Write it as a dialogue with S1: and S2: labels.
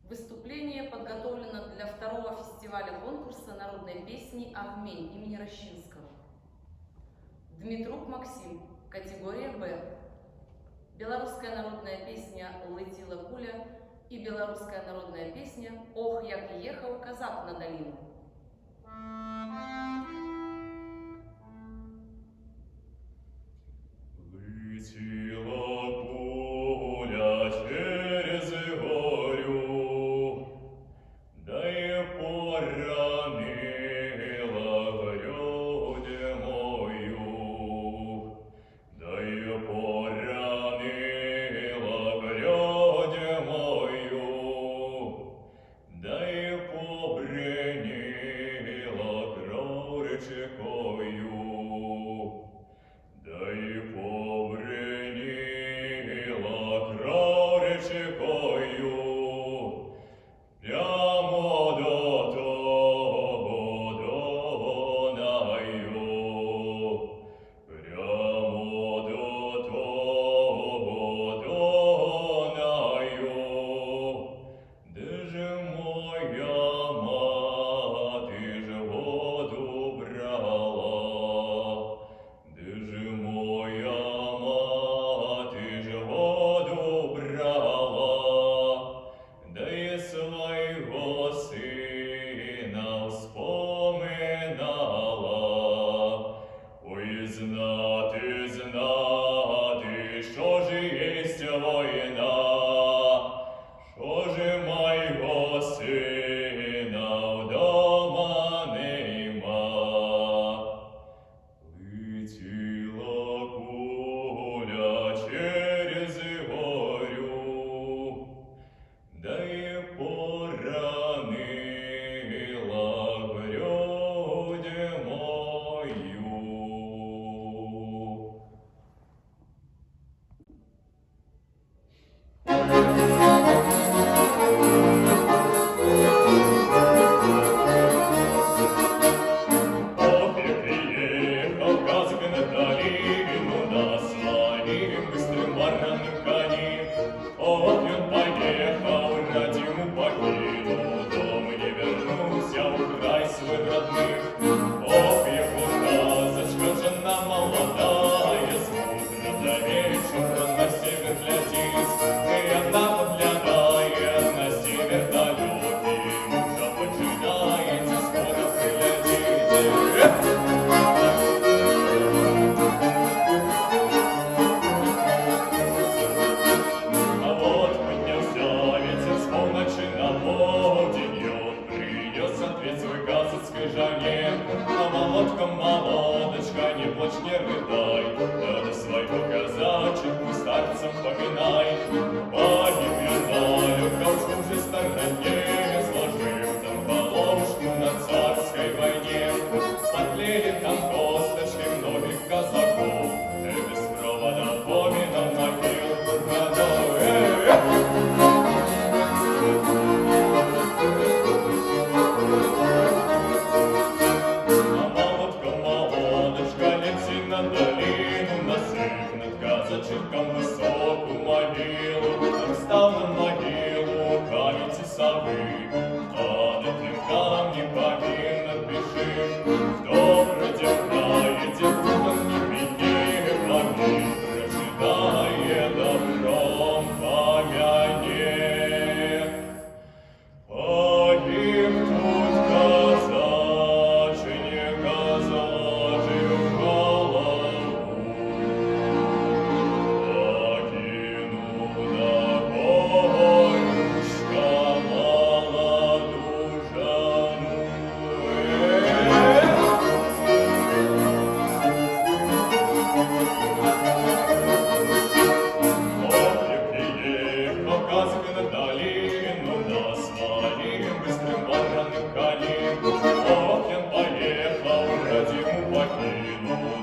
S1: Выступление подготовлено для второго фестиваля конкурса народной песни «Агмень» имени Рощинского. Дмитрук Максим, категория «Б». Белорусская народная песня «Летила куля» и белорусская народная песня «Ох, як ехал казак на долину».
S2: Летела куля через горю, да и поранила грудь мою, да и поранила грудь мою, да и побренила кровь речкою. Да и побренила кров речкою, прямо до того Дунаю, прямо до того Дунаю, де же моя мати ж воду брала, де же моя мати ж воду брала, да й свого сина вспоминала. Ой, знати, знати, що ж єсть війна, що ж моєго сина вдома нема. Летела куля через горю, да и поранила грудь мою. Ох, я приехал казак на долину на своим быстрым баранным коне. Ох, он поехал, родину покинул, дом не вернулся в край свой родных. Ох, его казачка, жена молодая, смутно до вечера на север глядит, и она подглядает на север далекий, мужа починаете скоро прилетите. А вот поднялся ветер с полночи на полдень, и он принес ответ свой казацкой жене. А молотком, молодочка, не плачь, не рыдай, да своего казаченьку старцем поминай. Погиб я знаю, как в чужой стороне, сложил там головушку на царской войне. Потлели там косточки многих казаков, без провода поминал могил городов. А молотка, молодочка, лети на долину, насыпь над казаченком высокую могилу. Там стал на могилу камень тесовый, а на тем камне повинно пиши: кто вроде в крае, девкам не беги, враги прожидая добром помяни. Погиб тут казаченька, заложив голову, покинув на горюшка молоду жену. Ох, я приехал казак на долину на своим быстрым баранным коне. Ох, я поехал, родину покинул,